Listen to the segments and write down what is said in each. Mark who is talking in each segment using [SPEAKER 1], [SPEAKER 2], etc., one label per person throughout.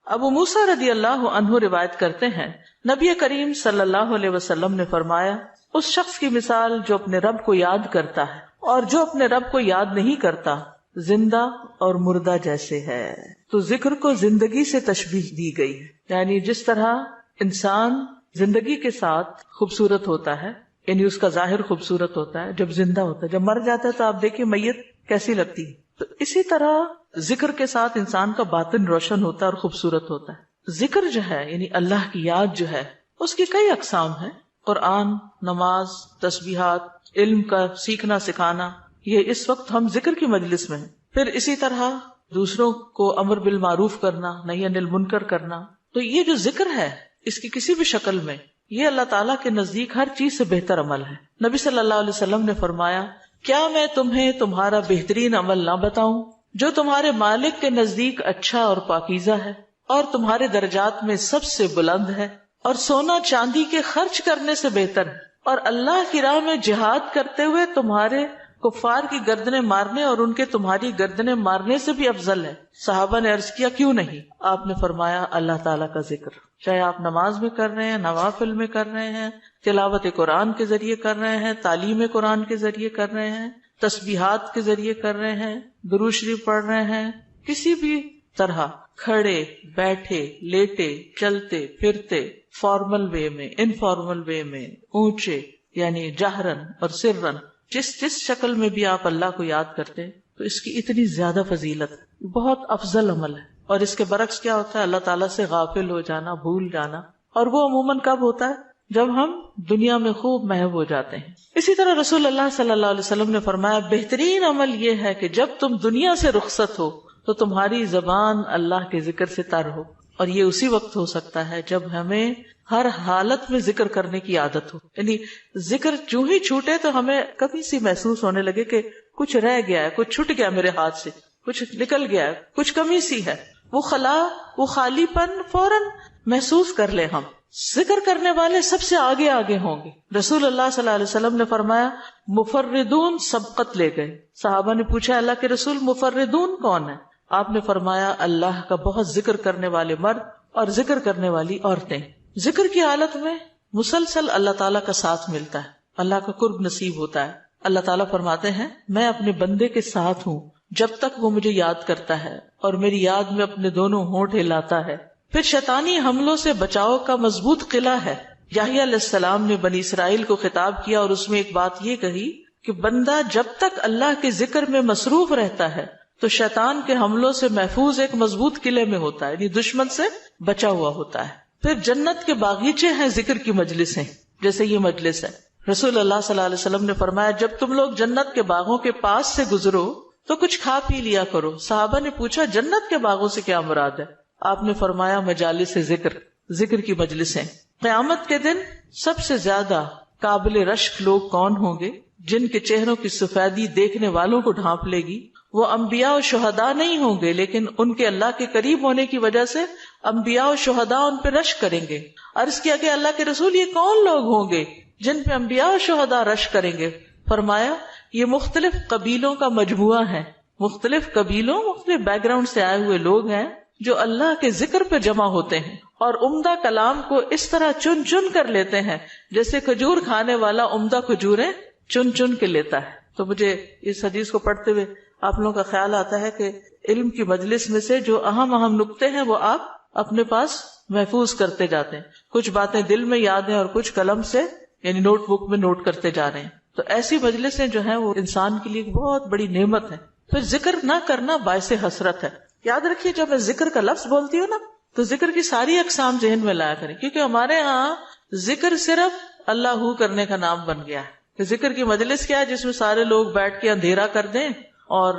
[SPEAKER 1] ابو موسیٰ رضی اللہ عنہ روایت کرتے ہیں نبی کریم صلی اللہ علیہ وسلم نے فرمایا اس شخص کی مثال جو اپنے رب کو یاد کرتا ہے اور جو اپنے رب کو یاد نہیں کرتا زندہ اور مردہ جیسے ہے. تو ذکر کو زندگی سے تشبیہ دی گئی ہے، یعنی جس طرح انسان زندگی کے ساتھ خوبصورت ہوتا ہے، یعنی اس کا ظاہر خوبصورت ہوتا ہے جب زندہ ہوتا ہے، جب مر جاتا ہے تو آپ دیکھیں میت کیسی لگتی ہے، تو اسی طرح ذکر کے ساتھ انسان کا باطن روشن ہوتا ہے اور خوبصورت ہوتا ہے. ذکر جو ہے یعنی اللہ کی یاد جو ہے اس کی کئی اقسام ہیں. قرآن، نماز، تسبیحات، علم کا سیکھنا سکھانا، یہ اس وقت ہم ذکر کی مجلس میں ہیں. پھر اسی طرح دوسروں کو امر بالمعروف کرنا، نہی عن المنکر کرنا. تو یہ جو ذکر ہے اس کی کسی بھی شکل میں یہ اللہ تعالیٰ کے نزدیک ہر چیز سے بہتر عمل ہے. نبی صلی اللہ علیہ وسلم نے فرمایا کیا میں تمہیں تمہارا بہترین عمل نہ بتاؤں جو تمہارے مالک کے نزدیک اچھا اور پاکیزہ ہے اور تمہارے درجات میں سب سے بلند ہے اور سونا چاندی کے خرچ کرنے سے بہتر ہے اور اللہ کی راہ میں جہاد کرتے ہوئے تمہارے کفار کی گردنیں مارنے اور ان کے تمہاری گردنیں مارنے سے بھی افضل ہے. صحابہ نے عرض کیا کیوں نہیں؟ آپ نے فرمایا اللہ تعالیٰ کا ذکر، چاہے آپ نماز میں کر رہے ہیں، نوافل میں کر رہے ہیں، تلاوت قرآن کے ذریعے کر رہے ہیں، تعلیم قرآن کے ذریعے کر رہے ہیں، تسبیحات کے ذریعے کر رہے ہیں، درود شریف پڑھ رہے ہیں، کسی بھی طرح کھڑے بیٹھے لیٹے چلتے پھرتے، فارمل وے میں، انفارمل وے میں، اونچے یعنی جہرن اور سرن، جس شکل میں بھی آپ اللہ کو یاد کرتے ہیں تو اس کی اتنی زیادہ فضیلت ہے، بہت افضل عمل ہے. اور اس کے برعکس کیا ہوتا ہے؟ اللہ تعالیٰ سے غافل ہو جانا، بھول جانا، اور وہ عموماً کب ہوتا ہے؟ جب ہم دنیا میں خوب محو ہو جاتے ہیں. اسی طرح رسول اللہ صلی اللہ علیہ وسلم نے فرمایا بہترین عمل یہ ہے کہ جب تم دنیا سے رخصت ہو تو تمہاری زبان اللہ کے ذکر سے تر ہو. اور یہ اسی وقت ہو سکتا ہے جب ہمیں ہر حالت میں ذکر کرنے کی عادت ہو. یعنی ذکر جو ہی چھوٹے تو ہمیں کبھی سی محسوس ہونے لگے کہ کچھ رہ گیا ہے، کچھ چھٹ گیا میرے ہاتھ سے، کچھ نکل گیا ہے، کچھ کمی سی ہے، وہ خلا، وہ خالی پن فوراً محسوس کر لیں. ہم ذکر کرنے والے سب سے آگے آگے ہوں گے. رسول اللہ صلی اللہ علیہ وسلم نے فرمایا مفردون سبقت لے گئے. صحابہ نے پوچھا اللہ کے رسول مفردون کون ہے؟ آپ نے فرمایا اللہ کا بہت ذکر کرنے والے مرد اور ذکر کرنے والی عورتیں. ذکر کی حالت میں مسلسل اللہ تعالیٰ کا ساتھ ملتا ہے، اللہ کا قرب نصیب ہوتا ہے. اللہ تعالیٰ فرماتے ہیں میں اپنے بندے کے ساتھ ہوں جب تک وہ مجھے یاد کرتا ہے اور میری یاد میں اپنے دونوں ہونٹ ہلاتا ہے. پھر شیطانی حملوں سے بچاؤ کا مضبوط قلعہ ہے. یحییٰ علیہ السلام نے بنی اسرائیل کو خطاب کیا اور اس میں ایک بات یہ کہی کہ بندہ جب تک اللہ کے ذکر میں مصروف رہتا ہے تو شیطان کے حملوں سے محفوظ ایک مضبوط قلعے میں ہوتا ہے، یعنی دشمن سے بچا ہوا ہوتا ہے. پھر جنت کے باغیچے ہیں ذکر کی مجلسیں، جیسے یہ مجلس ہے. رسول اللہ صلی اللہ علیہ وسلم نے فرمایا جب تم لوگ جنت کے باغوں کے پاس سے گزرو تو کچھ کھا پی لیا کرو. صحابہ نے پوچھا جنت کے باغوں سے کیا مراد ہے؟ آپ نے فرمایا مجالس ذکر، ذکر کی مجلسیں. قیامت کے دن سب سے زیادہ قابل رشک لوگ کون ہوں گے؟ جن کے چہروں کی سفیدی دیکھنے والوں کو ڈھانپ لے گی. وہ انبیاء و شہداء نہیں ہوں گے لیکن ان کے اللہ کے قریب ہونے کی وجہ سے انبیاء و شہداء ان پہ رشک کریں گے. عرض کیا کہ اللہ کے رسول یہ کون لوگ ہوں گے جن پہ انبیاء و شہداء رشک کریں گے؟ فرمایا یہ مختلف قبیلوں کا مجموعہ ہے، مختلف قبیلوں مختلف بیک گراؤنڈ سے آئے ہوئے لوگ ہیں جو اللہ کے ذکر پہ جمع ہوتے ہیں اور عمدہ کلام کو اس طرح چن چن کر لیتے ہیں جیسے کھجور کھانے والا عمدہ کھجوریں چن چن کے لیتا ہے. تو مجھے اس حدیث کو پڑھتے ہوئے آپ لوگوں کا خیال آتا ہے کہ علم کی مجلس میں سے جو اہم اہم نقطے ہیں وہ آپ اپنے پاس محفوظ کرتے جاتے ہیں. کچھ باتیں دل میں یاد ہیں اور کچھ قلم سے یعنی نوٹ بک میں نوٹ کرتے جا رہے ہیں. تو ایسی مجلسیں جو ہیں وہ انسان کے لیے ایک بہت بڑی نعمت ہے. پھر ذکر نہ کرنا باعث حسرت ہے. یاد رکھیے جب میں ذکر کا لفظ بولتی ہوں نا تو ذکر کی ساری اقسام ذہن میں لایا کریں، کیونکہ ہمارے ہاں ذکر صرف اللہ ہو کرنے کا نام بن گیا ہے. ذکر کی مجلس کیا ہے؟ جس میں سارے لوگ بیٹھ کے اندھیرا کر دیں اور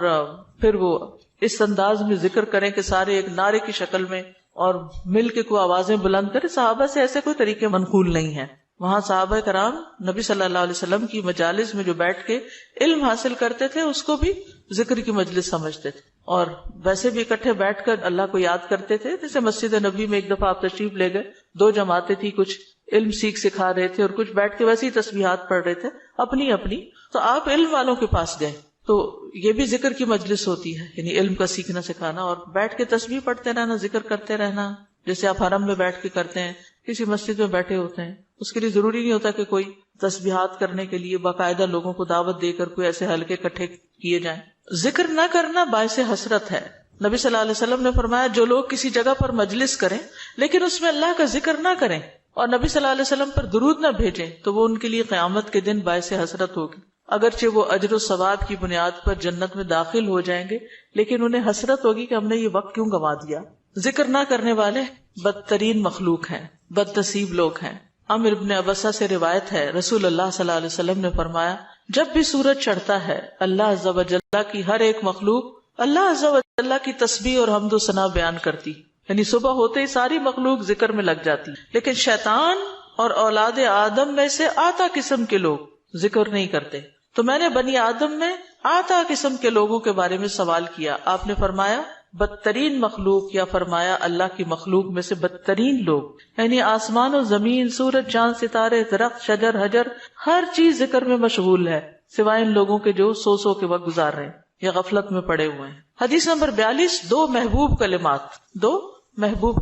[SPEAKER 1] پھر وہ اس انداز میں ذکر کریں کہ سارے ایک نعرے کی شکل میں اور مل کے کوئی آوازیں بلند کریں. صحابہ سے ایسے کوئی طریقے منقول نہیں ہیں. وہاں صحابہ کرام نبی صلی اللہ علیہ وسلم کی مجالس میں جو بیٹھ کے علم حاصل کرتے تھے اس کو بھی ذکر کی مجلس سمجھتے تھے اور ویسے بھی اکٹھے بیٹھ کر اللہ کو یاد کرتے تھے. جیسے مسجد نبی میں ایک دفعہ آپ تشریف لے گئے، 2 جماعتیں تھی، کچھ علم سکھا رہے تھے اور کچھ بیٹھ کے ویسے ہی تسبیحات پڑھ رہے تھے اپنی اپنی. تو آپ علم والوں کے پاس گئے تو یہ بھی ذکر کی مجلس ہوتی ہے، یعنی علم کا سیکھنا سکھانا، اور بیٹھ کے تسبیح پڑھتے رہنا، ذکر کرتے رہنا، جیسے آپ حرم میں بیٹھ کے کرتے ہیں، کسی مسجد میں بیٹھے ہوتے ہیں، اس کے لیے ضروری نہیں ہوتا کہ کوئی تسبیحات کرنے کے لیے باقاعدہ لوگوں کو دعوت دے کر کوئی ایسے حلقے اکٹھے کیے جائیں۔ ذکر نہ کرنا باعث حسرت ہے۔ نبی صلی اللہ علیہ وسلم نے فرمایا جو لوگ کسی جگہ پر مجلس کریں لیکن اس میں اللہ کا ذکر نہ کریں اور نبی صلی اللہ علیہ وسلم پر درود نہ بھیجیں تو وہ ان کے لیے قیامت کے دن باعث حسرت ہوگی۔ اگرچہ وہ اجر و ثواب کی بنیاد پر جنت میں داخل ہو جائیں گے لیکن انہیں حسرت ہوگی کہ ہم نے یہ وقت کیوں گنوا دیا۔ ذکر نہ کرنے والے بدترین مخلوق ہیں، بد نصیب لوگ ہیں۔ عامر ابن ابسہ سے روایت ہے، رسول اللہ صلی اللہ علیہ وسلم نے فرمایا جب بھی سورج چڑھتا ہے اللہ عز و جل کی ہر ایک مخلوق اللہ عز و جل کی تسبیح اور حمد و ثنا بیان کرتی، یعنی صبح ہوتے ہی ساری مخلوق ذکر میں لگ جاتی، لیکن شیطان اور اولاد آدم میں سے آتا قسم کے لوگ ذکر نہیں کرتے۔ تو میں نے بنی آدم میں آتا قسم کے لوگوں کے بارے میں سوال کیا، آپ نے فرمایا بدترین مخلوق، یا فرمایا اللہ کی مخلوق میں سے بدترین لوگ، یعنی آسمان و زمین، سورج چاند ستارے، درخت شجر حجر، ہر چیز ذکر میں مشغول ہے سوائے ان لوگوں کے جو سو کے وقت گزار رہے ہیں یا غفلت میں پڑے ہوئے ہیں۔ حدیث نمبر 42، دو محبوب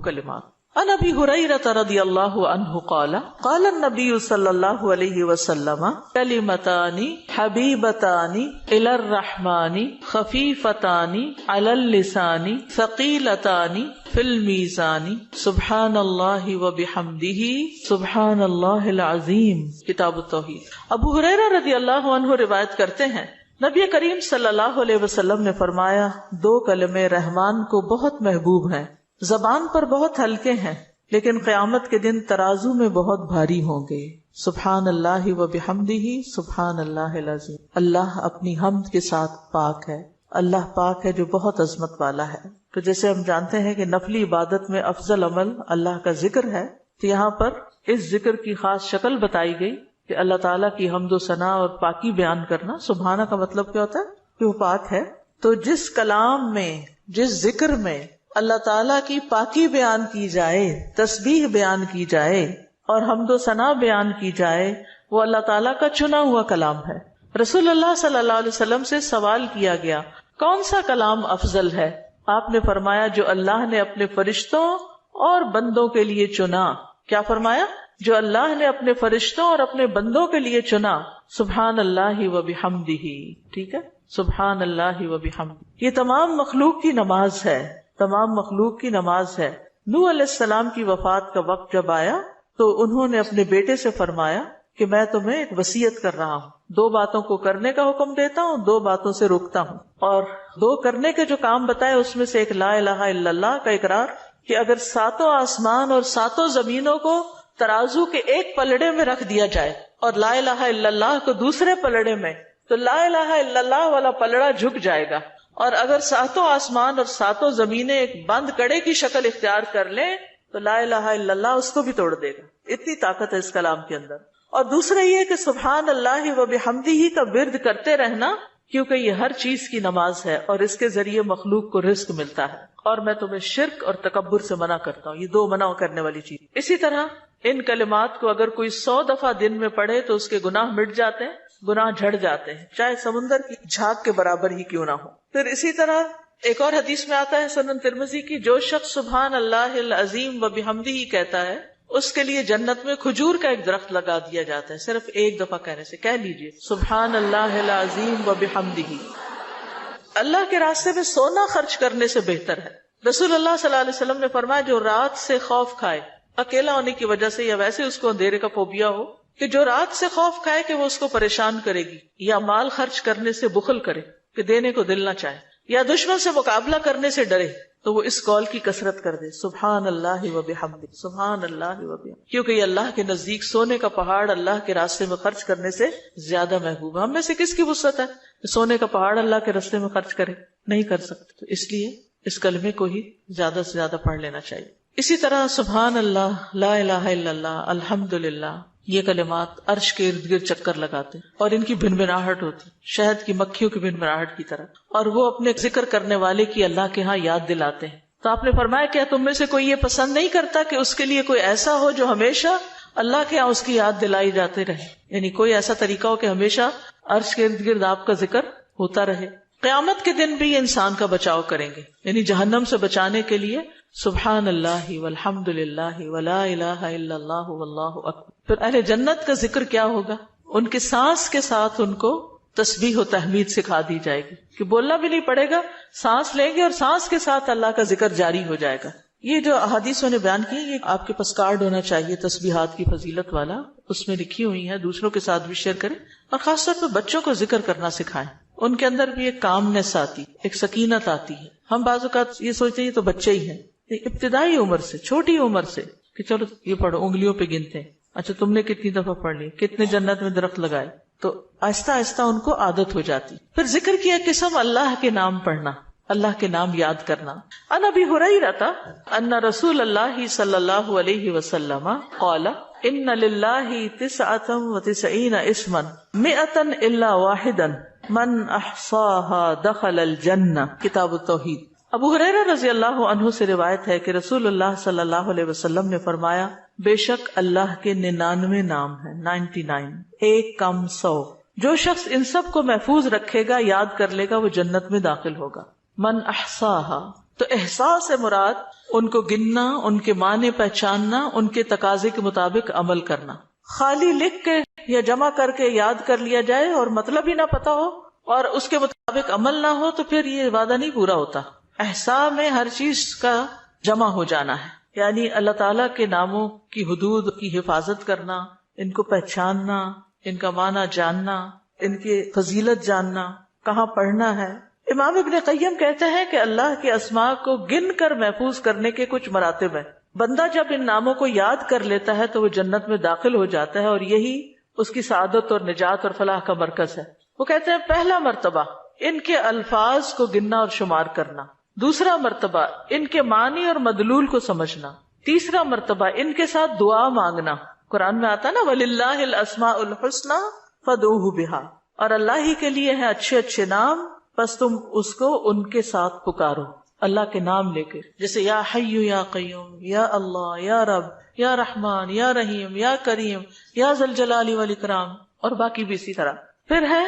[SPEAKER 1] کلمات۔ عن ابی ہریرہ رضی اللہ عنہ قال قال النبی صلی اللہ علیہ وسلم کلمتان حبیبتان الی الرحمن خفیفتان علی اللسان ثقیلتان فی المیزان سبحان اللہ وبحمدہ سبحان اللہ العظیم۔ کتاب التوحید۔ ابو ہریرہ رضی اللہ عنہ روایت کرتے ہیں نبی کریم صلی اللہ علیہ وسلم نے فرمایا دو کلمے رحمان کو بہت محبوب ہیں، زبان پر بہت ہلکے ہیں لیکن قیامت کے دن ترازو میں بہت بھاری ہوں گے۔ سبحان اللہ و بحمدہ سبحان اللہ العظیم۔ اللہ اپنی حمد کے ساتھ پاک ہے، اللہ پاک ہے جو بہت عظمت والا ہے۔ تو جیسے ہم جانتے ہیں کہ نفلی عبادت میں افضل عمل اللہ کا ذکر ہے، تو یہاں پر اس ذکر کی خاص شکل بتائی گئی کہ اللہ تعالیٰ کی حمد و ثنا اور پاکی بیان کرنا۔ سبحانہ کا مطلب کیا ہوتا ہے کہ وہ پاک ہے۔ تو جس کلام میں، جس ذکر میں اللہ تعالیٰ کی پاکی بیان کی جائے، تسبیح بیان کی جائے اور حمد و ثنا بیان کی جائے، وہ اللہ تعالیٰ کا چنا ہوا کلام ہے۔ رسول اللہ صلی اللہ علیہ وسلم سے سوال کیا گیا کون سا کلام افضل ہے؟ آپ نے فرمایا جو اللہ نے اپنے فرشتوں اور بندوں کے لیے چنا۔ کیا فرمایا؟ جو اللہ نے اپنے فرشتوں اور اپنے بندوں کے لیے چنا۔ سبحان اللہ و بحمدہ، ٹھیک ہے، سبحان اللہ و بحمدہ۔ یہ تمام مخلوق کی نماز ہے، تمام مخلوق کی نماز ہے۔ نوح علیہ السلام کی وفات کا وقت جب آیا تو انہوں نے اپنے بیٹے سے فرمایا کہ میں تمہیں ایک وصیت کر رہا ہوں، دو باتوں کو کرنے کا حکم دیتا ہوں، دو باتوں سے روکتا ہوں۔ اور دو کرنے کے جو کام بتائے اس میں سے ایک لا الہ الا اللہ کا اقرار، کہ اگر ساتوں آسمان اور ساتوں زمینوں کو ترازو کے ایک پلڑے میں رکھ دیا جائے اور لا الہ الا اللہ کو دوسرے پلڑے میں، تو لا الہ الا اللہ والا پلڑا جھک جائے گا، اور اگر ساتوں آسمان اور ساتوں زمینیں ایک بند کڑے کی شکل اختیار کر لیں تو لا الہ الا اللہ اس کو بھی توڑ دے گا۔ اتنی طاقت ہے اس کلام کے اندر۔ اور دوسرا یہ کہ سبحان اللہ و بحمدہ کا ورد کرتے رہنا، کیونکہ یہ ہر چیز کی نماز ہے اور اس کے ذریعے مخلوق کو رزق ملتا ہے۔ اور میں تمہیں شرک اور تکبر سے منع کرتا ہوں، یہ دو منع کرنے والی چیز۔ اسی طرح ان کلمات کو اگر کوئی 100 دفعہ دن میں پڑھے تو اس کے گناہ مٹ جاتے ہیں، گناہ جھڑ جاتے ہیں، چاہے سمندر کی جھاگ کے برابر ہی کیوں نہ ہو۔ پھر اسی طرح ایک اور حدیث میں آتا ہے سنن ترمذی کی، جو شخص سبحان اللہ العظیم و بحمدہ کہتا ہے اس کے لیے جنت میں کھجور کا ایک درخت لگا دیا جاتا ہے، صرف ایک دفعہ کہنے سے۔ کہہ لیجئے سبحان اللہ العظیم و بحمدہ۔ اللہ کے راستے میں سونا خرچ کرنے سے بہتر ہے۔ رسول اللہ صلی اللہ علیہ وسلم نے فرمایا جو رات سے خوف کھائے، اکیلا ہونے کی وجہ سے یا ویسے اس کو اندھیرے کا فوبیا ہو، کہ جو رات سے خوف کھائے کہ وہ اس کو پریشان کرے گی، یا مال خرچ کرنے سے بخل کرے کہ دینے کو دل نہ چاہے، یا دشمن سے مقابلہ کرنے سے ڈرے، تو وہ اس قول کی کثرت کر دے سبحان اللہ و بحمدہ، سبحان اللہ و بحمدہ، کیونکہ یہ اللہ کے نزدیک سونے کا پہاڑ اللہ کے راستے میں خرچ کرنے سے زیادہ محبوب ہے۔ ہم میں سے کس کی وسعت ہے کہ سونے کا پہاڑ اللہ کے راستے میں خرچ کرے؟ نہیں کر سکتے، تو اس لیے اس کلمے کو ہی زیادہ سے زیادہ پڑھ لینا چاہیے۔ اسی طرح سبحان اللہ، لا الہ الا اللہ، الحمدللہ، یہ کلمات عرش کے ارد گرد چکر لگاتے اور ان کی بھنبھناہٹ ہوتی شہد کی مکھیوں کی بھنبھناہٹ کی طرح، اور وہ اپنے ذکر کرنے والے کی اللہ کے ہاں یاد دلاتے ہیں۔ تو آپ نے فرمایا کیا تم میں سے کوئی یہ پسند نہیں کرتا کہ اس کے لیے کوئی ایسا ہو جو ہمیشہ اللہ کے ہاں اس کی یاد دلائی جاتے رہے، یعنی کوئی ایسا طریقہ ہو کہ ہمیشہ عرش کے ارد گرد آپ کا ذکر ہوتا رہے. قیامت کے دن بھی انسان کا بچاؤ کریں گے، یعنی جہنم سے بچانے کے لیے سبحان اللہ والحمد للہ ولا الہ الا اللہ واللہ اکبر. پھر اہل جنت کا ذکر کیا ہوگا؟ ان کے سانس کے ساتھ ان کو تسبیح و تحمید سکھا دی جائے گی کہ بولنا بھی نہیں پڑے گا، سانس لیں گے اور سانس کے ساتھ اللہ کا ذکر جاری ہو جائے گا. یہ جو احادیث نے بیان کی، یہ آپ کے پاس کارڈ ہونا چاہیے تسبیحات کی فضیلت والا، اس میں لکھی ہوئی ہے، دوسروں کے ساتھ بھی شیئر کریں اور خاص طور پہ بچوں کو ذکر کرنا سکھائیں. ان کے اندر بھی ایک کامنس آتی، ایک سکینت آتی ہے. ہم بعض اوقات یہ سوچتے ہیں یہ تو بچے ہی ہیں، ابتدائی عمر سے، چھوٹی عمر سے کہ چلو یہ پڑھو، انگلیوں پہ گنتے ہیں، اچھا تم نے کتنی دفعہ پڑھ لی، کتنے جنت میں درخت لگائے، تو آہستہ آہستہ ان کو عادت ہو جاتی. پھر ذکر کی ایک قسم اللہ کے نام پڑھنا، اللہ کے نام یاد کرنا. عن ابی ہریرہ ان رسول اللہ صلی اللہ علیہ وسلم قال ان للہ 99 اسما 100 الا واحدا من احصاها دخل الجنہ. کتاب التوحید. ابو ہریرہ رضی اللہ عنہ سے روایت ہے کہ رسول اللہ صلی اللہ علیہ وسلم نے فرمایا، بے شک اللہ کے 99 نام ہیں، 99، ایک کم 100. جو شخص ان سب کو محفوظ رکھے گا، یاد کر لے گا، وہ جنت میں داخل ہوگا. من احصاها، تو احساس سے مراد ان کو گننا، ان کے معنی پہچاننا، ان کے تقاضے کے مطابق عمل کرنا. خالی لکھ کے یا جمع کر کے یاد کر لیا جائے اور مطلب ہی نہ پتا ہو اور اس کے مطابق عمل نہ ہو تو پھر یہ وعدہ نہیں پورا ہوتا. احصاء میں ہر چیز کا جمع ہو جانا ہے، یعنی اللہ تعالیٰ کے ناموں کی حدود کی حفاظت کرنا، ان کو پہچاننا، ان کا معنی جاننا، ان کی فضیلت جاننا، کہاں پڑھنا ہے. امام ابن قیم کہتے ہیں کہ اللہ کے اسماء کو گن کر محفوظ کرنے کے کچھ مراتب ہیں. بندہ جب ان ناموں کو یاد کر لیتا ہے تو وہ جنت میں داخل ہو جاتا ہے اور یہی اس کی سعادت اور نجات اور فلاح کا مرکز ہے. وہ کہتے ہیں پہلا مرتبہ ان کے الفاظ کو گننا اور شمار کرنا، دوسرا مرتبہ ان کے معنی اور مدلول کو سمجھنا، تیسرا مرتبہ ان کے ساتھ دعا مانگنا. قرآن میں آتا نا وَلِلَّهِ الْأَسْمَاءُ الْحُسْنَى فَادْعُوهُ بِهَا، اور اللہ ہی کے لیے ہیں اچھے اچھے نام، بس تم اس کو ان کے ساتھ پکارو، اللہ کے نام لے کے. جیسے یا حی یا قیوم، یا اللہ، یا رب، یا رحمان، یا رحیم، یا کریم، یا ذی الجلال والاکرام، اور باقی بھی اسی طرح. پھر ہے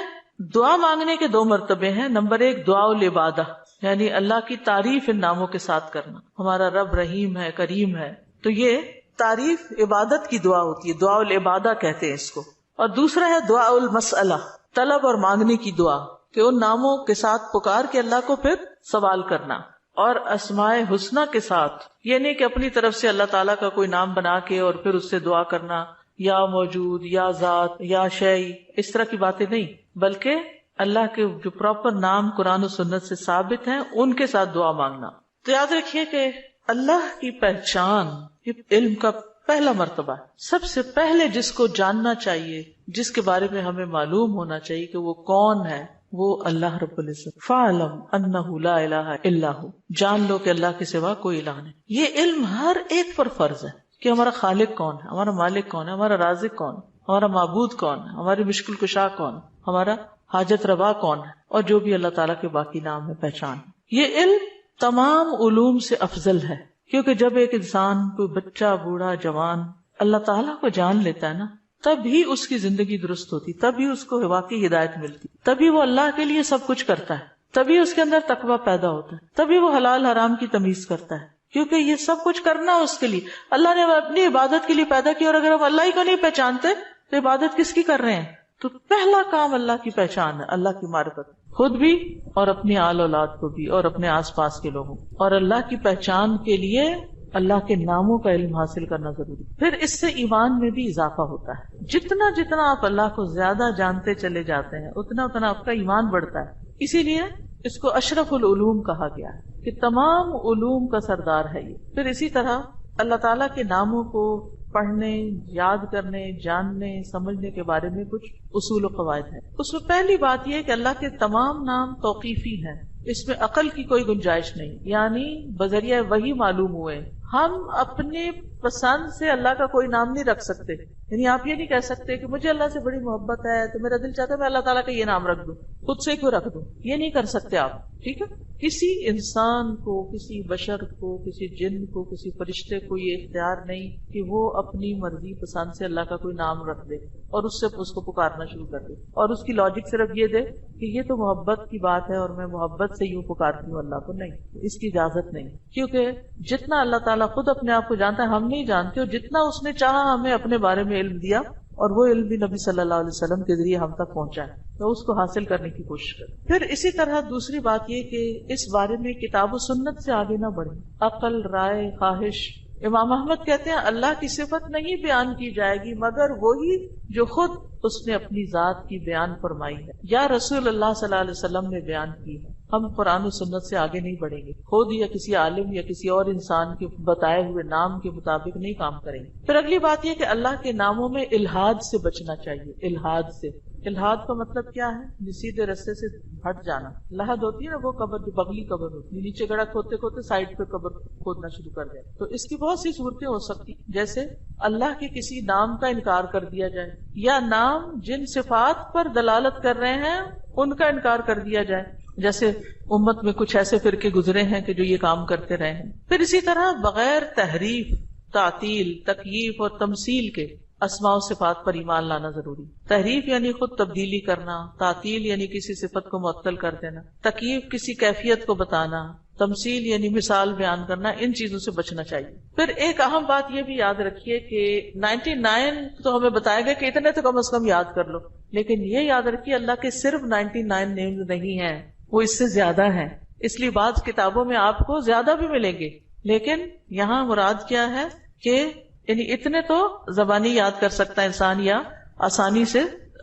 [SPEAKER 1] دعا مانگنے کے 2 مرتبے ہیں. نمبر 1 دعا العبادہ، یعنی اللہ کی تعریف ان ناموں کے ساتھ کرنا. ہمارا رب رحیم ہے، کریم ہے، تو یہ تعریف عبادت کی دعا ہوتی ہے، دعا العبادہ کہتے ہیں اس کو. اور دوسرا ہے دعا المسئلہ، طلب اور مانگنے کی دعا، کہ ان ناموں کے ساتھ پکار کے اللہ کو پھر سوال کرنا. اور اسماء حسنہ کے ساتھ یہ نہیں کہ اپنی طرف سے اللہ تعالیٰ کا کوئی نام بنا کے اور پھر اس سے دعا کرنا، یا موجود، یا ذات، یا شیء، اس طرح کی باتیں نہیں، بلکہ اللہ کے جو پراپر نام قرآن و سنت سے ثابت ہیں ان کے ساتھ دعا مانگنا. تو یاد رکھیے کہ اللہ کی پہچان یہ علم کا پہلا مرتبہ ہے. سب سے پہلے جس کو جاننا چاہیے، جس کے بارے میں ہمیں معلوم ہونا چاہیے کہ وہ کون ہے، وہ اللہ رب العزت. فَاعْلَمْ أَنَّهُ لَا إِلَٰهَ إِلَّا هُوَ، جان لو کہ اللہ کے سوا کوئی الہ نہیں. یہ علم ہر ایک پر فرض ہے کہ ہمارا خالق کون ہے، ہمارا مالک کون ہے، ہمارا رازق کون ہے، ہمارا معبود کون ہے، ہماری مشکل کشا کون ہے، ہمارا حاجت روا کون ہے، اور جو بھی اللہ تعالیٰ کے باقی نام ہے، پہچان. یہ علم تمام علوم سے افضل ہے، کیونکہ جب ایک انسان، کوئی بچہ، بوڑھا، جوان اللہ تعالیٰ کو جان لیتا ہے نا، تب ہی اس کی زندگی درست ہوتی، تبھی اس کو واقعی ہدایت ملتی، تبھی وہ اللہ کے لیے سب کچھ کرتا ہے، تبھی اس کے اندر تقویٰ پیدا ہوتا ہے، تبھی وہ حلال حرام کی تمیز کرتا ہے. کیونکہ یہ سب کچھ کرنا اس کے لیے اللہ نے اپنی عبادت کے لیے پیدا کیا، اور اگر ہم اللہ ہی کو نہیں پہچانتے تو عبادت کس کی کر رہے ہیں؟ تو پہلا کام اللہ کی پہچان ہے، اللہ کی معرفت، خود بھی اور اپنی آل اولاد کو بھی اور اپنے آس پاس کے لوگوں. اور اللہ کی پہچان کے لیے اللہ کے ناموں کا علم حاصل کرنا ضروری. پھر اس سے ایمان میں بھی اضافہ ہوتا ہے. جتنا جتنا آپ اللہ کو زیادہ جانتے چلے جاتے ہیں اتنا اتنا آپ کا ایمان بڑھتا ہے. اسی لیے اس کو اشرف العلوم کہا گیا ہے کہ تمام علوم کا سردار ہے یہ. پھر اسی طرح اللہ تعالیٰ کے ناموں کو پڑھنے، یاد کرنے، جاننے، سمجھنے کے بارے میں کچھ اصول و قواعد ہیں. اس میں پہلی بات یہ کہ اللہ کے تمام نام توقیفی ہیں، اس میں عقل کی کوئی گنجائش نہیں، یعنی بذریعہ وحی معلوم ہوئے. ہم اپنے پسند سے اللہ کا کوئی نام نہیں رکھ سکتے. یعنی آپ یہ نہیں کہہ سکتے کہ مجھے اللہ سے بڑی محبت ہے تو میرا دل چاہتا ہے میں اللہ تعالیٰ کا یہ نام رکھ دوں, خود سے کیوں رکھ دوں, یہ نہیں کر سکتے آپ. ٹھیک ہے, کسی انسان کو, کسی بشر کو, کسی جن کو, کسی فرشتے کو یہ اختیار نہیں کہ وہ اپنی مرضی پسند سے اللہ کا کوئی نام رکھ دے اور اس سے اس کو پکارنا شروع کر دے اور اس کی لاجک صرف یہ دے کہ یہ تو محبت کی بات ہے اور میں محبت سے یوں پکارتی ہوں اللہ کو. نہیں, اس کی اجازت نہیں, کیونکہ جتنا اللہ تعالیٰ خود اپنے آپ کو جانتا ہے ہم نہیں جانتے, اور جتنا اس نے چاہا ہمیں اپنے بارے میں علم دیا اور وہ علم بھی نبی صلی اللہ علیہ وسلم کے ذریعے ہم تک پہنچا ہے, تو اس کو حاصل کرنے کی کوشش کریں. پھر اسی طرح دوسری بات یہ کہ اس بارے میں کتاب و سنت سے آگے نہ بڑھیں. عقل, رائے, خواہش. امام احمد کہتے ہیں اللہ کی صفت نہیں بیان کی جائے گی مگر وہی جو خود اس نے اپنی ذات کی بیان فرمائی ہے یا رسول اللہ صلی اللہ علیہ وسلم نے بیان کی ہے. ہم قرآن و سنت سے آگے نہیں بڑھیں گے, خود یا کسی عالم یا کسی اور انسان کے بتائے ہوئے نام کے مطابق نہیں کام کریں گے. پھر اگلی بات یہ کہ اللہ کے ناموں میں الحاد سے بچنا چاہیے. الحاد سے, الحاد کا مطلب کیا ہے؟ سیدھے رستے سے ہٹ جانا. لحد ہوتی ہے نا وہ قبر جو بغلی قبر ہوتی ہے, نیچے گڑھا کھودتے کھودتے سائڈ پہ قبر کھودنا شروع کر دیا. تو اس کی بہت سی صورتیں ہو سکتی, جیسے اللہ کے کسی نام کا انکار کر دیا جائے یا نام جن صفات پر دلالت کر رہے ہیں ان کا انکار کر دیا جائے, جیسے امت میں کچھ ایسے فرقے گزرے ہیں کہ جو یہ کام کرتے رہے ہیں. پھر اسی طرح بغیر تحریف, تعطیل, تکییف اور تمثیل کے اسماء و صفات پر ایمان لانا ضروری. تحریف یعنی خود تبدیلی کرنا, تعطیل یعنی کسی صفت کو معطل کر دینا, تکییف کسی کیفیت کو بتانا, تمثیل یعنی مثال بیان کرنا, ان چیزوں سے بچنا چاہیے. پھر ایک اہم بات یہ بھی یاد رکھیے کہ 99 تو ہمیں بتایا گیا کہ اتنے تو کم از کم یاد کر لو, لیکن یہ یاد رکھیے اللہ کے صرف 99 نیمز نہیں ہیں, وہ اس سے زیادہ ہیں. اس لیے بعض کتابوں میں آپ کو زیادہ بھی ملیں گے, لیکن یہاں مراد کیا ہے کہ یعنی اتنے تو زبانی یاد کر سکتا ہے انسان یا آسانی سے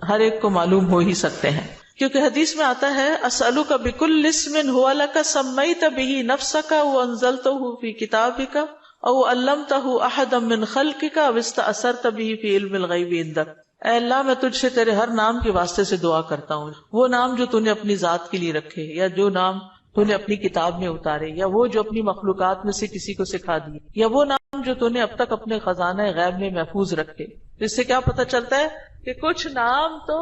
[SPEAKER 1] ہر ایک کو معلوم ہو ہی سکتے ہیں. کیونکہ حدیث میں آتا ہے اسألک بکل اسم هو لک سمیت به نفسک وانزلته فی کتابک او علمته احدا من خلقک او استأثرت به فی علم الغیب عندک. اے اللہ میں تجھ سے تیرے ہر نام کے واسطے سے دعا کرتا ہوں, وہ نام جو تو نے اپنی ذات کے لیے رکھے یا جو نام تو نے اپنی کتاب میں اتارے یا وہ جو اپنی مخلوقات میں سے کسی کو سکھا دیے یا وہ نام جو تو نے اب تک اپنے خزانہ غیب میں محفوظ رکھے. اس سے کیا پتہ چلتا ہے کہ کچھ نام تو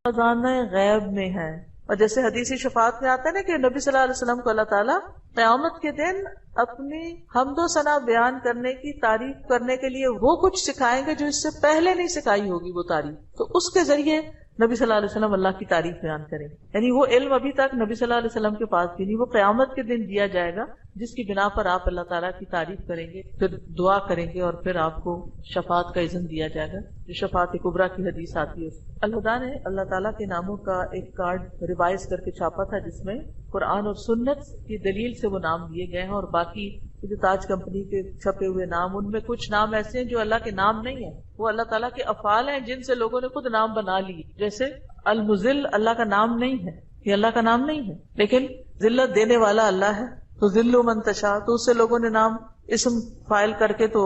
[SPEAKER 1] خزانہ غیب میں ہے. اور جیسے حدیثی شفاعت میں آتا ہے نا کہ نبی صلی اللہ علیہ وسلم کو اللہ تعالیٰ قیامت کے دن اپنی حمد و ثنا بیان کرنے کی تعریف کرنے کے لیے وہ کچھ سکھائیں گے جو اس سے پہلے نہیں سکھائی ہوگی وہ تعریف, تو اس کے ذریعے نبی صلی اللہ علیہ وسلم اللہ کی تعریف بیان کریں گے. یعنی وہ علم ابھی تک نبی صلی اللہ علیہ وسلم کے پاس بھی نہیں, وہ قیامت کے دن دیا جائے گا جس کی بنا پر آپ اللہ تعالیٰ کی تعریف کریں گے, پھر دعا کریں گے اور پھر آپ کو شفاعت کا اذن دیا جائے گا جو شفاعت کبریٰ کی حدیث آتی ہے. اللہ نے اللہ تعالیٰ کے ناموں کا ایک کارڈ ریوائز کر کے چھاپا تھا جس میں قرآن اور سنت کی دلیل سے وہ نام دیے گئے ہیں, اور باقی جو تاج کمپنی کے چھپے ہوئے نام ان میں کچھ نام ایسے ہیں جو اللہ کے نام نہیں ہیں, وہ اللہ تعالیٰ کے افعال ہیں جن سے لوگوں نے خود نام بنا لی. جیسے المذل اللہ کا نام نہیں ہے, یہ اللہ کا نام نہیں ہے, لیکن ذلت دینے والا اللہ ہے, تو ذل من تشاء, تو اس سے لوگوں نے نام اسم فائل کر کے تو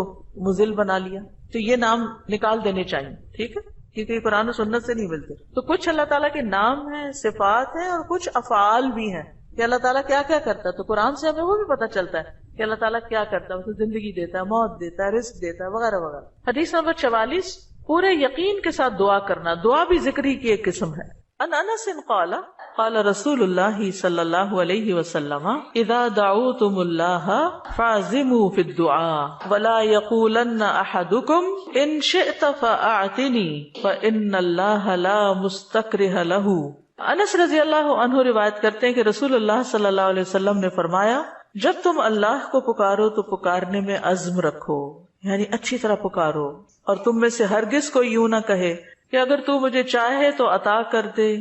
[SPEAKER 1] مذل بنا لیا. تو یہ نام نکال دینے چاہیے, ٹھیک ہے, کیونکہ یہ قرآن و سنت سے نہیں ملتے. تو کچھ اللہ تعالیٰ کے نام ہیں, صفات ہیں, اور کچھ افعال بھی ہیں کہ اللہ تعالیٰ کیا کیا کرتا ہے. تو قرآن سے ہمیں وہ بھی پتہ چلتا ہے کہ اللہ تعالیٰ کیا کرتا ہے, اسے زندگی دیتا ہے, موت دیتا ہے, رزق دیتا ہے, وغیرہ وغیرہ. حدیث نمبر 44, پورے یقین کے ساتھ دعا کرنا. دعا بھی ذکری کی ایک قسم ہے. ان انس قال قال رسول اللہ صلی اللہ علیہ وسلم اذا دعوتم اللہ فاعزموا فی الدعاء ولا یقولن احدکم ان شئت فاعتنی فان اللہ لا مستکرہ لہ. انس رضی اللہ عنہ روایت کرتے ہیں کہ رسول اللہ صلی اللہ علیہ وسلم نے فرمایا جب تم اللہ کو پکارو تو پکارنے میں عزم رکھو, یعنی اچھی طرح پکارو, اور تم میں سے ہرگز کوئی یوں نہ کہے کہ اگر تو مجھے چاہے تو عطا کر دے,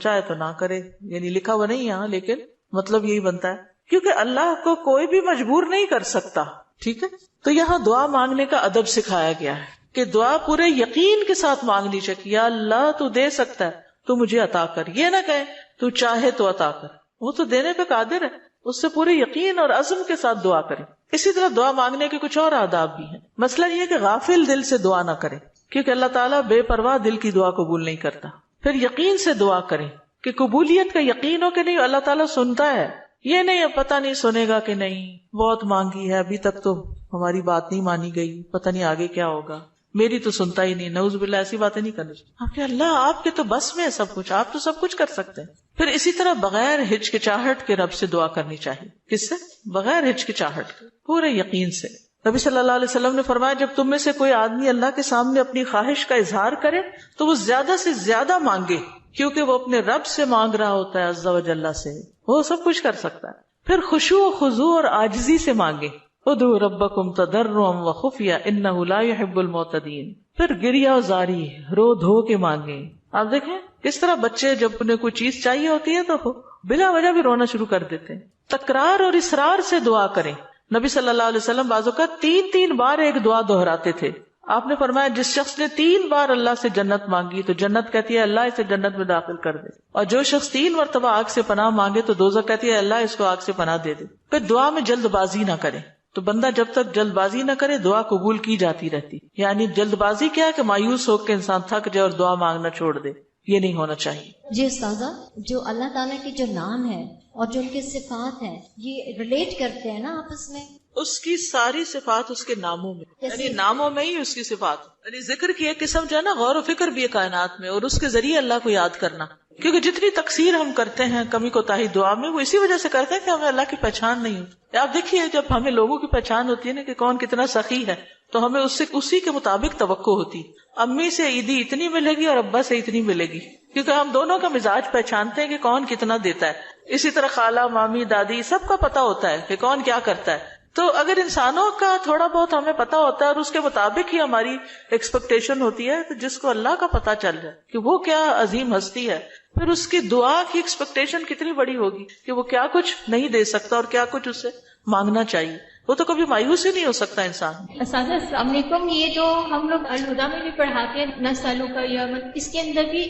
[SPEAKER 1] چاہے تو نہ کرے. یعنی لکھا ہوا نہیں یہاں, لیکن مطلب یہی بنتا ہے کیونکہ اللہ کو کوئی بھی مجبور نہیں کر سکتا, ٹھیک ہے. تو یہاں دعا مانگنے کا ادب سکھایا گیا ہے کہ دعا پورے یقین کے ساتھ مانگنی چاہیے. یا اللہ تو دے سکتا ہے, تو مجھے عطا کر. یہ نہ کہے تو چاہے تو عطا کر, وہ تو دینے پہ قادر ہے, اس سے پورے یقین اور عزم کے ساتھ دعا کریں. اسی طرح دعا مانگنے کے کچھ اور آداب بھی ہیں. مسئلہ یہ کہ غافل دل سے دعا نہ کریں, کیونکہ اللہ تعالیٰ بے پرواہ دل کی دعا قبول نہیں کرتا. پھر یقین سے دعا کریں کہ قبولیت کا یقین ہو کہ نہیں اللہ تعالیٰ سنتا ہے, یہ نہیں اب پتہ نہیں سنے گا کہ نہیں، بہت مانگی ہے ابھی تک تو ہماری بات نہیں مانی گئی، پتہ نہیں آگے کیا ہوگا، میری تو سنتا ہی نہیں. نعوذ باللہ ایسی باتیں نہیں کرنی چاہیے. آپ کے اللہ آپ کے تو بس میں ہے سب کچھ، آپ تو سب کچھ کر سکتے ہیں. پھر اسی طرح بغیر ہچکچاہٹ کے رب سے دعا کرنی چاہیے. کس سے؟ بغیر ہچکچاہٹ کے، پورے یقین سے. نبی صلی اللہ علیہ وسلم نے فرمایا جب تم میں سے کوئی آدمی اللہ کے سامنے اپنی خواہش کا اظہار کرے تو وہ زیادہ سے زیادہ مانگے، کیونکہ وہ اپنے رب سے مانگ رہا ہوتا ہے عز و جل سے، وہ سب کچھ کر سکتا ہے. پھر خشوع و خضوع اور عاجزی سے مانگے. ادعوا ربکم تضرعا وخفیا انہ لا يحب المعتدین. پھر گریہ و زاری، رو دھو کے مانگے. آپ دیکھیں کس طرح بچے جب انہیں کوئی چیز چاہیے ہوتی ہے تو بلا وجہ بھی رونا شروع کر دیتے ہیں. تکرار اور اصرار سے دعا کریں. نبی صلی اللہ علیہ وسلم بعض اوقات 3 بار ایک دعا دہراتے تھے. آپ نے فرمایا جس شخص نے 3 بار اللہ سے جنت مانگی تو جنت کہتی ہے اللہ اسے جنت میں داخل کر دے، اور جو شخص 3 مرتبہ آگ سے پناہ مانگے تو دوزخ کہتی ہے اللہ اس کو آگ سے پناہ دے دے. پھر دعا میں جلد بازی نہ کرے. تو بندہ جب تک جلد بازی نہ کرے دعا قبول کی جاتی رہتی. یعنی جلد بازی کیا ہے کہ مایوس ہو کے انسان تھک جائے اور دعا مانگنا چھوڑ دے، یہ نہیں ہونا چاہیے.
[SPEAKER 2] جی استاذہ، جو اللہ تعالیٰ کے جو نام ہے اور جو ان کے صفات ہیں یہ ریلیٹ کرتے ہیں نا آپس میں؟
[SPEAKER 1] اس کی ساری صفات اس کے ناموں میں، یعنی ناموں میں ہی اس کی صفات، یعنی ذکر کی ایک قسم جو ہے نا غور و فکر بھی ہے کائنات میں، اور اس کے ذریعے اللہ کو یاد کرنا. کیونکہ جتنی تقصیر ہم کرتے ہیں کمی کوتاہی دعا میں، وہ اسی وجہ سے کرتے ہیں کہ ہمیں اللہ کی پہچان نہیں ہوتی. آپ دیکھیے جب ہمیں لوگوں کی پہچان ہوتی ہے نا کہ کون کتنا سخی ہے تو ہمیں اس سے اسی کے مطابق توقع ہوتی. امی سے عیدی اتنی ملے گی اور ابا سے اتنی ملے گی، کیونکہ ہم دونوں کا مزاج پہچانتے ہیں کہ کون کتنا دیتا ہے. اسی طرح خالہ مامی دادی سب کا پتا ہوتا ہے کہ کون کیا کرتا ہے. تو اگر انسانوں کا تھوڑا بہت ہمیں پتا ہوتا ہے اور اس کے مطابق ہی ہماری ایکسپیکٹیشن ہوتی ہے، تو جس کو اللہ کا پتا چل جائے کہ وہ کیا عظیم ہستی ہے، پھر اس کی دعا کی ایکسپیکٹیشن کتنی بڑی ہوگی کہ وہ کیا کچھ نہیں دے سکتا اور کیا کچھ اس سے مانگنا چاہیے. وہ تو کبھی مایوس ہی نہیں ہو سکتا انسان.
[SPEAKER 3] اساتذہ السلام علیکم. یہ جو ہم لوگ الہدا میں بھی پڑھاتے ہیں نسلوں کا یوم، اس کے اندر بھی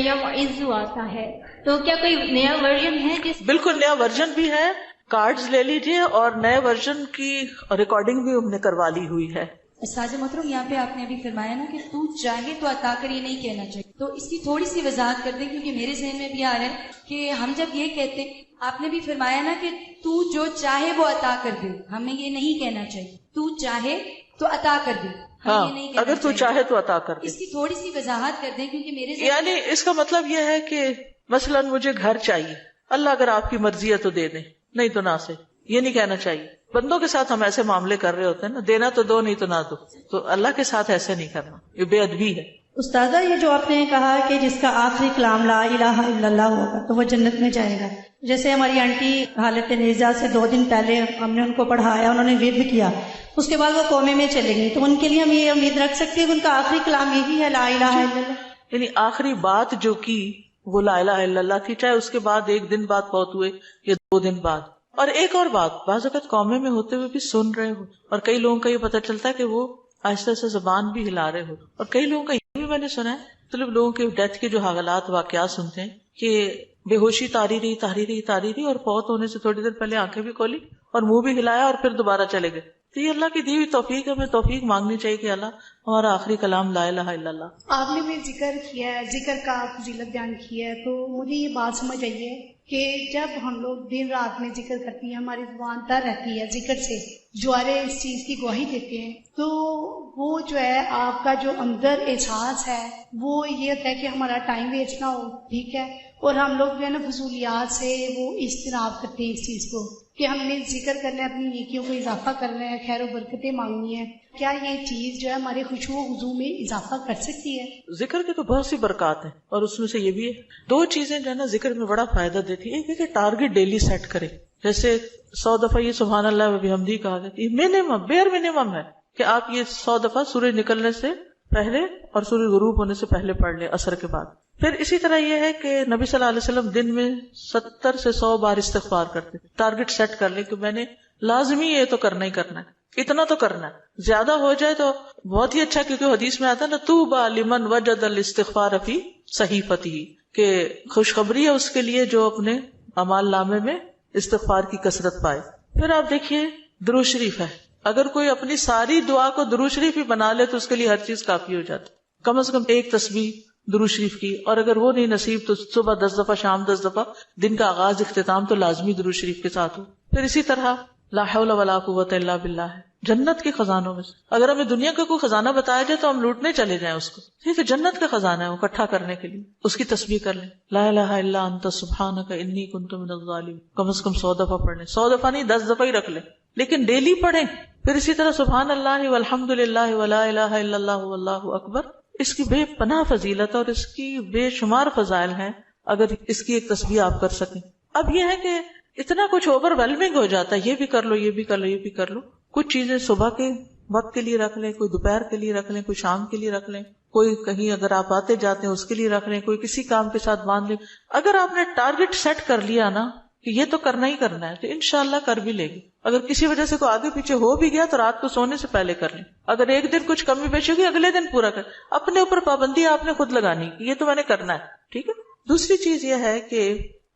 [SPEAKER 3] یوم عزو آتا ہے، تو کیا کوئی نیا ورژن ہے جس؟
[SPEAKER 1] بالکل نیا ورژن بھی ہے، کارڈز لے لیجئے، اور نئے ورژن کی ریکارڈنگ بھی ہم نے کروا لی ہوئی ہے.
[SPEAKER 4] ساجد محترم، یہاں پہ آپ نے ابھی فرمایا نا کہ تو چاہے تو عطا کر، یہ نہیں کہنا چاہیے، تو اس کی تھوڑی سی وضاحت کر دیں کیونکہ میرے ذہن میں بھی آ رہا ہے کہ ہم جب یہ کہتے ہیں، آپ نے بھی فرمایا نا کہ تو جو چاہے وہ عطا کر دے، ہمیں یہ نہیں کہنا چاہیے تو چاہے تو عطا کر دے.
[SPEAKER 1] ہاں اگر تو چاہے تو عطا کر دے.
[SPEAKER 4] اس کی تھوڑی سی وضاحت کر دیں کیونکہ میرے ذہن
[SPEAKER 1] یعنی اس کا مطلب یہ ہے کہ مثلا مجھے گھر چاہیے، اللہ اگر آپ کی مرضی ہے تو دے دیں، نہیں تو نہ سے. یہ نہیں کہنا چاہیے. بندوں کے ساتھ ہم ایسے معاملے کر رہے ہوتے ہیں نا، دینا تو دو نہیں تو نہ دو، تو اللہ کے ساتھ ایسے نہیں کرنا، یہ بے ادبی ہے.
[SPEAKER 5] استاذہ یہ جو آپ نے کہا کہ جس کا آخری کلام لا الہ الا اللہ ہوگا تو وہ جنت میں جائے گا، جیسے ہماری آنٹی حالت نیزہ سے 2 دن پہلے ہم نے ان کو پڑھایا، انہوں نے ورد کیا، اس کے بعد وہ کومے میں چلے گئی، تو ان کے لیے ہم یہ امید رکھ سکتے ہیں کہ ان کا آخری کلام یہی ہے لا الہ الا اللہ؟
[SPEAKER 1] یعنی آخری بات جو کی وہ لا الہ الا اللہ تھی، چاہے اس کے بعد 1 دن بعد فوت ہوئے یا 2 دن بعد. اور ایک اور بات، بعض اوقات قومے میں ہوتے ہوئے بھی سن رہے ہو، اور کئی لوگوں کا یہ پتہ چلتا ہے کہ وہ آہستہ آہستہ زبان بھی ہلا رہے ہو، اور کئی لوگوں کا یہ بھی میں نے سنا ہے، مطلب لوگوں کے ڈیتھ کے جو حالات واقعات سنتے ہیں کہ بے ہوشی تاری رہی اور فوت ہونے سے تھوڑی دیر پہلے آنکھیں بھی کھولی اور منہ بھی ہلایا اور پھر دوبارہ چلے گئے. تو یہ اللہ کی دی ہوئی توفیق ہے، ہمیں توفیق مانگنی چاہیے کہ اللہ ہمارا آخری کلام لا الہ الا اللہ.
[SPEAKER 6] آپ نے بھی ذکر کیا ہے، ذکر کا فضیلت بیان کی ہے، تو مجھے یہ بات سمجھ آئی ہے کہ جب ہم لوگ دن رات میں ذکر کرتی ہیں، ہماری زبان تر رہتی ہے ذکر سے، جوارے اس چیز کی گواہی دیتے ہیں، تو وہ جو ہے آپ کا جو اندر احساس ہے وہ یہ ہوتا ہے کہ ہمارا ٹائم ویسٹ نہ ہو، ٹھیک ہے، اور ہم لوگ جو ہے نا فضولیات سے وہ اجتناب کرتے ہیں اس چیز کو کہ ہم نے ذکر کرنا ہے، اپنی نیکیوں کو اضافہ کرنا ہے، خیر و برکتیں مانگنی ہے. کیا یہ چیز جو ہے ہمارے خشوع و خضوع میں اضافہ کر سکتی ہے؟
[SPEAKER 1] ذکر کے تو بہت سی برکات ہیں، اور اس میں سے یہ بھی ہے. 2 چیزیں جو ہے نا ذکر میں بڑا فائدہ دیتی ہے. ایک ہے کہ ٹارگٹ ڈیلی سیٹ کرے، جیسے 100 دفعہ یہ سبحان اللہ و بحمدہ کہا گیا، یہ منیمم بیئر منیمم ہے کہ آپ یہ 100 دفعہ سورج نکلنے سے پہلے اور سورج غروب ہونے سے پہلے پڑھ لیں عصر کے بعد. پھر اسی طرح یہ ہے کہ نبی صلی اللہ علیہ وسلم دن میں 70 سے 100 بار استغفار کرتے. ٹارگٹ سیٹ کر لیں کہ میں نے لازمی یہ تو کرنا ہی کرنا ہے، اتنا تو کرنا ہے، زیادہ ہو جائے تو بہت ہی اچھا، کیونکہ حدیث میں آتا ہے نا طوبی لمن وجد الاستغفار فی صحیفتہ، کہ خوشخبری ہے اس کے لیے جو اپنے اعمال نامے میں استغفار کی کثرت پائے. پھر آپ دیکھیے درود شریف ہے، اگر کوئی اپنی ساری دعا کو درود شریف ہی بنا لے تو اس کے لیے ہر چیز کافی ہو جاتی. کم از کم ایک تسبیح درود شریف کی، اور اگر وہ نہیں نصیب تو صبح 10 دفعہ، شام 10 دفعہ، دن کا آغاز اختتام تو لازمی درود شریف کے ساتھ ہو. پھر اسی طرح لا حول ولا قوت الا باللہ ہے جنت کے خزانوں میں سے. اگر ہمیں دنیا کا کوئی خزانہ بتایا جائے تو ہم لوٹنے چلے جائیں اس کو، ٹھیک ہے، جنت کا خزانہ ہے وہ اکٹھا کرنے کے لیے. اس کی تسبیح کر لیں، لا الہ الا انت سبحانک انی کنت من الظالمین، کم از کم 100 دفعہ پڑھ لیں. 100 دفعہ نہیں، 10 دفعہ ہی رکھ لیں، لیکن ڈیلی پڑھیں. پھر اسی طرح سبحان اللہ والحمد للہ ولا الہ الا اللہ واللہ اکبر. اس کی بے پناہ فضیلت اور اس کی بے شمار فضائل ہیں اگر اس کی ایک تسبیح آپ کر سکیں. اب یہ ہے کہ اتنا کچھ اوور ویلمنگ ہو جاتا ہے، یہ بھی کر لو، یہ بھی کر لو، یہ بھی کر لو. کچھ چیزیں صبح کے وقت کے لیے رکھ لیں، کوئی دوپہر کے لیے رکھ لیں، کوئی شام کے لیے رکھ لیں، کوئی کہیں اگر آپ آتے جاتے ہیں اس کے لیے رکھ لیں، کوئی کسی کام کے ساتھ باندھ لیں. اگر آپ نے ٹارگٹ سیٹ کر لیا نا کہ یہ تو کرنا ہی کرنا ہے تو انشاءاللہ کر بھی لے گی. اگر کسی وجہ سے کوئی آگے پیچھے ہو بھی گیا تو رات کو سونے سے پہلے کر لیں. اگر ایک دن کچھ کمی بیشی ہوگی اگلے دن پورا کر. اپنے اوپر پابندی آپ نے خود لگانی، یہ تو میں نے کرنا ہے، ٹھیک ہے. دوسری چیز یہ ہے کہ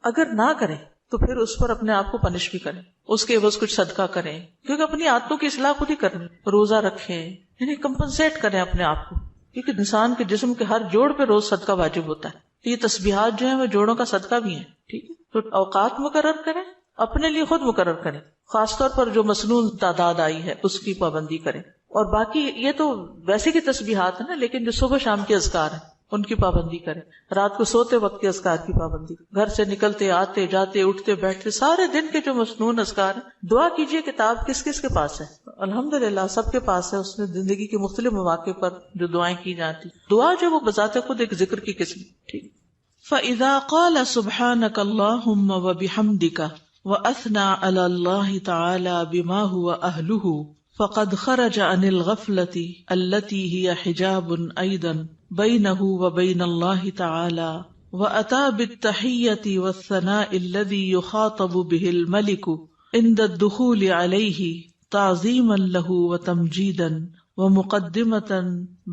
[SPEAKER 1] اگر نہ کریں تو پھر اس پر اپنے آپ کو پنش بھی کریں، اس کے عوض کچھ صدقہ کریں، کیونکہ اپنی عادتوں کی اصلاح خود ہی کرنی. روزہ رکھیں، یعنی کمپنسیٹ کریں اپنے آپ کو، کیونکہ انسان کے جسم کے ہر جوڑ پہ روز صدقہ واجب ہوتا ہے. یہ تسبیحات جو ہیں وہ جوڑوں کا صدقہ بھی ہیں، ٹھیک ہے. تو اوقات مقرر کریں، اپنے لیے خود مقرر کریں، خاص طور پر جو مسنون تعداد آئی ہے اس کی پابندی کریں. اور باقی یہ تو ویسے کی تسبیحات ہیں نا، لیکن جو صبح شام کے اذکار ہیں ان کی پابندی کریں. رات کو سوتے وقت کے اذکار کی پابندی، گھر سے نکلتے آتے جاتے اٹھتے بیٹھتے سارے دن کے جو مسنون اذکار ہیں. دعا کیجئے، کتاب کس کس کے پاس ہے؟ الحمدللہ سب کے پاس ہے. اس میں زندگی کے مختلف مواقع پر جو دعائیں کی جاتی، دعا جو وہ بذات خود ایک ذکر کی قسم، ٹھیک. فَإِذَا قَالَ سُبْحَانَكَ اللَّهُمَّ وَبِحَمْدِكَ وَأَثْنَى عَلَى اللَّهِ تَعَالَى بِمَا هُوَ أَهْلُهُ فقد خرج عن الغفلة التي هي حجاب أيضا بينه وبين الله تعالى وأتى بالتحية والثناء الذي يخاطب به الملك عند الدخول عليه تعظيما له وتمجيدا ومقدمة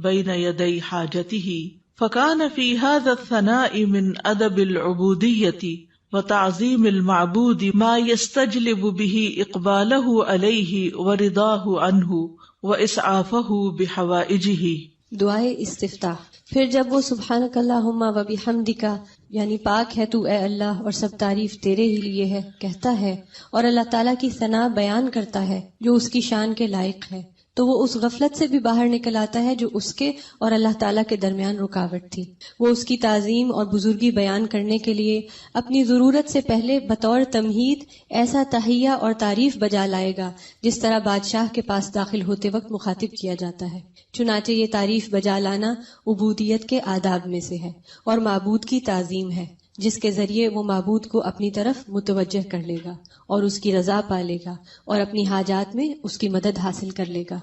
[SPEAKER 1] بين يدي حاجته فكان في هذا الثناء من أدب العبودية وتعظیم المعبود ما يستجلب به اقبالہ علیہ ورضاہ عنہ واسعافہ بحوائجہ.
[SPEAKER 7] دعائے استفتاح. پھر جب وہ سبحانک اللہم و بحمدک یعنی پاک ہے تو اے اللہ اور سب تعریف تیرے ہی لیے ہے کہتا ہے اور اللہ تعالیٰ کی ثنا بیان کرتا ہے جو اس کی شان کے لائق ہے، تو وہ اس غفلت سے بھی باہر نکل آتا ہے جو اس کے اور اللہ تعالیٰ کے درمیان رکاوٹ تھی. وہ اس کی تعظیم اور بزرگی بیان کرنے کے لیے اپنی ضرورت سے پہلے بطور تمہید ایسا تحیہ اور تعریف بجا لائے گا جس طرح بادشاہ کے پاس داخل ہوتے وقت مخاطب کیا جاتا ہے. چنانچہ یہ تعریف بجا لانا عبودیت کے آداب میں سے ہے اور معبود کی تعظیم ہے جس کے ذریعے وہ معبود کو اپنی طرف متوجہ کر لے گا اور اس کی رضا پا لے گا اور اپنی حاجات میں اس کی مدد حاصل کر لے گا.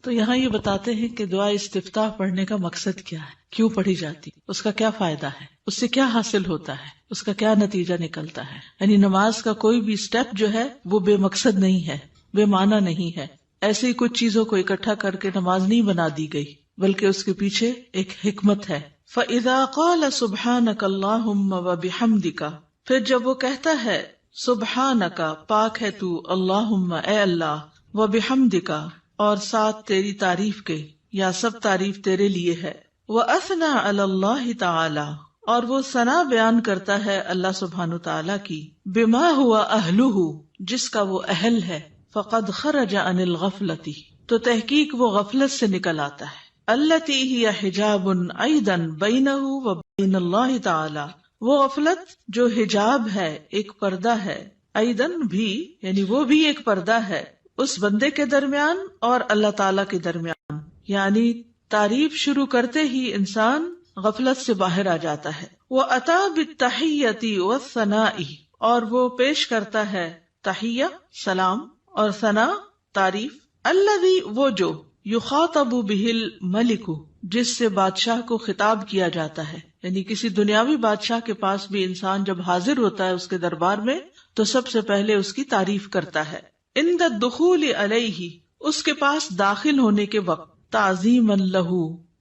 [SPEAKER 1] تو یہاں یہ بتاتے ہیں کہ دعا استفتاح پڑھنے کا مقصد کیا ہے، کیوں پڑھی جاتی، اس کا کیا فائدہ ہے، اس سے کیا حاصل ہوتا ہے، اس کا کیا نتیجہ نکلتا ہے. یعنی نماز کا کوئی بھی سٹیپ جو ہے وہ بے مقصد نہیں ہے، بے معنی نہیں ہے. ایسے ہی کچھ چیزوں کو اکٹھا کر کے نماز نہیں بنا دی گئی، بلکہ اس کے پیچھے ایک حکمت ہے. فَإِذَا قَالَ سُبْحَانَكَ اللَّهُمَّ وَبِحَمْدِكَ پھر جب وہ کہتا ہے سبحانک پاک ہے تو، اللہم اے اللہ، وَبِحَمْدِكَ اور ساتھ تیری تعریف کے یا سب تعریف تیرے لیے ہے، وَأَثْنَى عَلَى اللَّهِ تَعَالَى اور وہ ثنا بیان کرتا ہے اللہ سبحانہ تعالیٰ کی، بِمَا هُوَ أَهْلُهُ جس کا وہ اہل ہے، فَقَدْ خَرَجَ عَنِ الْغَفْلَةِ تو تحقیق وہ غفلت سے نکل آتا ہے، التي هي حجاب ايضا بينه وبين الله تعالى وہ غفلت جو حجاب ہے، ایک پردہ ہے، ایضاً بھی یعنی وہ بھی ایک پردہ ہے اس بندے کے درمیان اور اللہ تعالیٰ کے درمیان. یعنی تعریف شروع کرتے ہی انسان غفلت سے باہر آ جاتا ہے. وَأَتَى بِالتَّحِيَّةِ وَالثَّنَاءِ اور وہ پیش کرتا ہے تحیہ سلام اور ثنا تعریف، الذی وہ جو یخاطب بہ الملک جس سے بادشاہ کو خطاب کیا جاتا ہے. یعنی کسی دنیاوی بادشاہ کے پاس بھی انسان جب حاضر ہوتا ہے اس کے دربار میں تو سب سے پہلے اس کی تعریف کرتا ہے. عند الدخول علیہ اس کے پاس داخل ہونے کے وقت، تعظیما لہ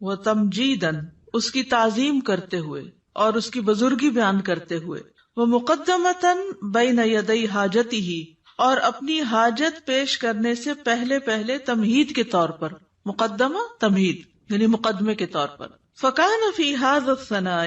[SPEAKER 1] و تمجیدا اس کی تعظیم کرتے ہوئے اور اس کی بزرگی بیان کرتے ہوئے، ومقدمتا بین یدی حاجتہ اور اپنی حاجت پیش کرنے سے پہلے تمہید کے طور پر، مقدمہ تمہید یعنی مقدمے کے طور پر، فکان فی ھذا الثناء،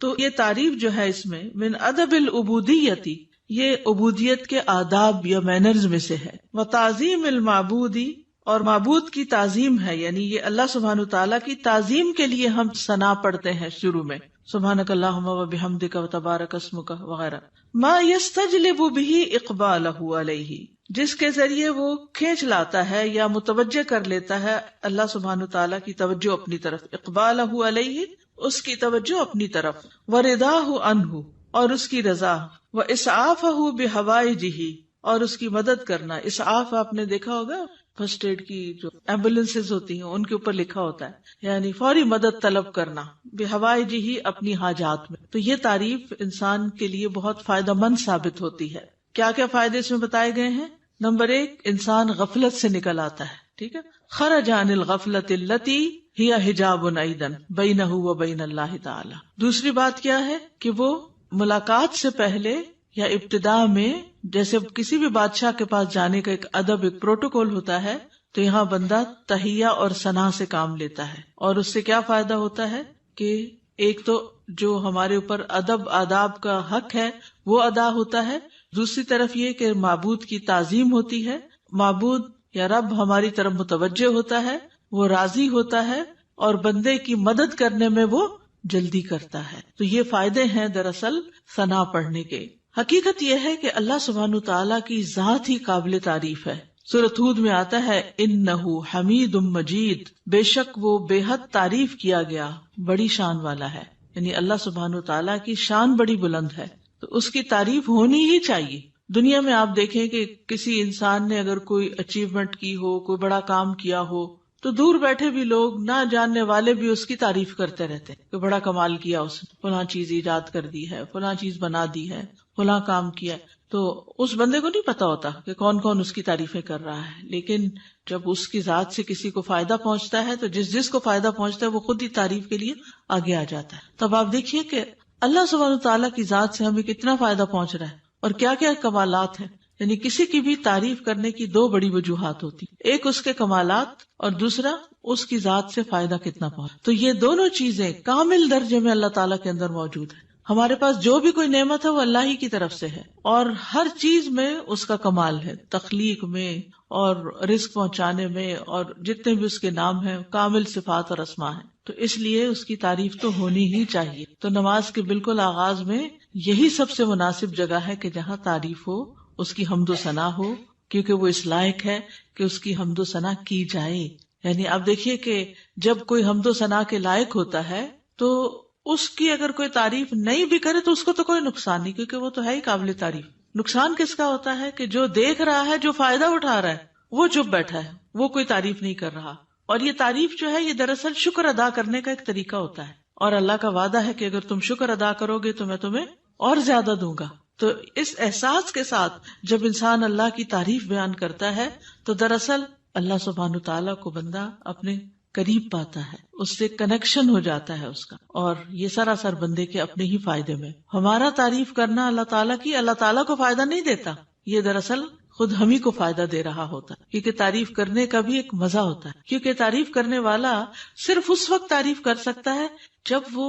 [SPEAKER 1] تو یہ تعریف جو ہے اس میں من ادب العبودیتی، یہ عبودیت کے آداب یا مینرز میں سے ہے، وتعظیم المعبودی، اور معبود کی تعظیم ہے، یعنی یہ اللہ سبحانہ تعالیٰ کی تعظیم کے لیے ہم ثنا پڑھتے ہیں شروع میں، سبحانک اللہم وبحمدک وتبارک اسمک وغیرہ، ما یستجلب بہ اقبالہ علیہ، جس کے ذریعے وہ کھینچ لاتا ہے یا متوجہ کر لیتا ہے اللہ سبحانہ تعالیٰ کی توجہ اپنی طرف، اقبالہ علیہ، اس کی توجہ اپنی طرف، ورضاہ عنہ، اور اس کی رضا، واسعافہ بحوائجہ، اور اس کی مدد کرنا۔ اسعاف آپ نے دیکھا ہوگا فرسٹ ایڈ کی جو ایمبولینسز ہوتی ہیں ان کے اوپر لکھا ہوتا ہے، یعنی فوری مدد طلب کرنا، بحوائجہ، اپنی حاجات میں۔ تو یہ تعریف انسان کے لیے بہت فائدہ مند ثابت ہوتی ہے۔ کیا کیا فائدے اس میں بتائے گئے ہیں؟ نمبر 1، انسان غفلت سے نکل آتا ہے، ٹھیک ہے، خرج عن الغفلۃ التی ہی حجاب ایضا بینہ وبین اللہ تعالی۔ دوسری بات کیا ہے کہ وہ ملاقات سے پہلے یا ابتدا میں، جیسے کسی بھی بادشاہ کے پاس جانے کا ایک ادب، ایک پروٹوکول ہوتا ہے، تو یہاں بندہ تحیہ اور ثنا سے کام لیتا ہے، اور اس سے کیا فائدہ ہوتا ہے کہ ایک تو جو ہمارے اوپر ادب آداب کا حق ہے وہ ادا ہوتا ہے، دوسری طرف یہ کہ معبود کی تعظیم ہوتی ہے، معبود یا رب ہماری طرف متوجہ ہوتا ہے، وہ راضی ہوتا ہے، اور بندے کی مدد کرنے میں وہ جلدی کرتا ہے۔ تو یہ فائدے ہیں دراصل ثنا پڑھنے کے۔ حقیقت یہ ہے کہ اللہ سبحانہ تعالیٰ کی ذات ہی قابل تعریف ہے۔ سورۃ ہود میں آتا ہے انہ حمید مجید، بے شک وہ بے حد تعریف کیا گیا، بڑی شان والا ہے، یعنی اللہ سبحانہ تعالیٰ کی شان بڑی بلند ہے، تو اس کی تعریف ہونی ہی چاہیے۔ دنیا میں آپ دیکھیں کہ کسی انسان نے اگر کوئی اچیومنٹ کی ہو، کوئی بڑا کام کیا ہو، تو دور بیٹھے بھی لوگ، نہ جاننے والے بھی اس کی تعریف کرتے رہتے ہیں کہ بڑا کمال کیا اس نے، فلاں چیز ایجاد کر دی ہے، فلاں چیز بنا دی ہے، فلاں کام کیا۔ تو اس بندے کو نہیں پتا ہوتا کہ کون کون اس کی تعریفیں کر رہا ہے، لیکن جب اس کی ذات سے کسی کو فائدہ پہنچتا ہے تو جس کو فائدہ پہنچتا ہے وہ خود ہی تعریف کے لیے آگے آ جاتا ہے۔ تب آپ دیکھیے کہ اللہ سبحانہ تعالیٰ کی ذات سے ہمیں کتنا فائدہ پہنچ رہا ہے اور کیا کیا کمالات ہیں۔ یعنی کسی کی بھی تعریف کرنے کی 2 بڑی وجوہات ہوتی، ایک اس کے کمالات اور دوسرا اس کی ذات سے فائدہ کتنا پہنچ۔ تو یہ دونوں چیزیں کامل درجے میں اللہ تعالیٰ کے اندر موجود ہیں۔ ہمارے پاس جو بھی کوئی نعمت ہے وہ اللہ ہی کی طرف سے ہے، اور ہر چیز میں اس کا کمال ہے، تخلیق میں اور رزق پہنچانے میں، اور جتنے بھی اس کے نام ہیں کامل صفات اور اسماء ہیں، تو اس لیے اس کی تعریف تو ہونی ہی چاہیے۔ تو نماز کے بالکل آغاز میں یہی سب سے مناسب جگہ ہے کہ جہاں تعریف ہو، اس کی حمد و ثنا ہو، کیونکہ وہ اس لائق ہے کہ اس کی حمد و ثنا کی جائے۔ یعنی آپ دیکھیے کہ جب کوئی حمد و ثنا کے لائق ہوتا ہے تو اس کی اگر کوئی تعریف نہیں بھی کرے تو اس کو تو کوئی نقصان نہیں، کیونکہ وہ تو ہے ہی قابل تعریف۔ نقصان کس کا ہوتا ہے کہ جو دیکھ رہا ہے، جو فائدہ اٹھا رہا ہے، وہ چپ بیٹھا ہے، وہ کوئی تعریف نہیں کر رہا۔ اور یہ تعریف جو ہے یہ دراصل شکر ادا کرنے کا ایک طریقہ ہوتا ہے، اور اللہ کا وعدہ ہے کہ اگر تم شکر ادا کرو گے تو میں تمہیں اور زیادہ دوں گا۔ تو اس احساس کے ساتھ جب انسان اللہ کی تعریف بیان کرتا ہے تو دراصل اللہ سبحانہ تعالیٰ کو بندہ اپنے قریب پاتا ہے، اس سے کنیکشن ہو جاتا ہے اس کا، اور یہ سراسر بندے کے اپنے ہی فائدے میں۔ ہمارا تعریف کرنا اللہ تعالیٰ کی اللہ تعالیٰ کو فائدہ نہیں دیتا، یہ دراصل خود ہم ہی کو فائدہ دے رہا ہوتا ہے، کیونکہ تعریف کرنے کا بھی ایک مزہ ہوتا ہے، کیونکہ تعریف کرنے والا صرف اس وقت تعریف کر سکتا ہے جب وہ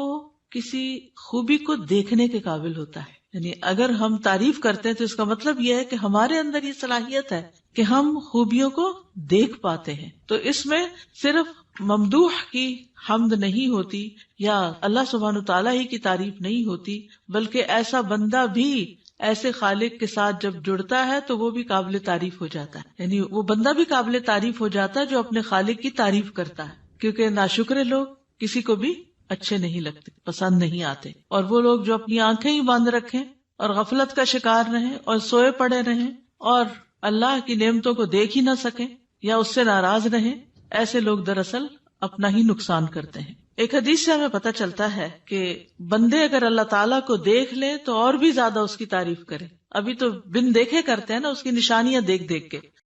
[SPEAKER 1] کسی خوبی کو دیکھنے کے قابل ہوتا ہے۔ یعنی اگر ہم تعریف کرتے ہیں تو اس کا مطلب یہ ہے کہ ہمارے اندر یہ صلاحیت ہے کہ ہم خوبیوں کو دیکھ پاتے ہیں۔ تو اس میں صرف ممدوح کی حمد نہیں ہوتی یا اللہ سبحانہ تعالیٰ ہی کی تعریف نہیں ہوتی، بلکہ ایسا بندہ بھی ایسے خالق کے ساتھ جب جڑتا ہے تو وہ بھی قابل تعریف ہو جاتا ہے۔ یعنی وہ بندہ بھی قابل تعریف ہو جاتا ہے جو اپنے خالق کی تعریف کرتا ہے، کیونکہ ناشکرے لوگ کسی کو بھی اچھے نہیں لگتے، پسند نہیں آتے، اور وہ لوگ جو اپنی آنکھیں ہی بند رکھیں اور غفلت کا شکار رہیں اور سوئے پڑے رہیں اور اللہ کی نعمتوں کو دیکھ ہی نہ سکیں یا اس سے ناراض رہیں، ایسے لوگ دراصل اپنا ہی نقصان کرتے ہیں۔ ایک حدیث سے ہمیں پتہ چلتا ہے کہ بندے اگر اللہ تعالیٰ کو دیکھ لیں تو اور بھی زیادہ اس کی تعریف کریں۔ ابھی تو بن دیکھے کرتے ہیں نا، اس کی نشانیاں دیکھ دیکھ کے،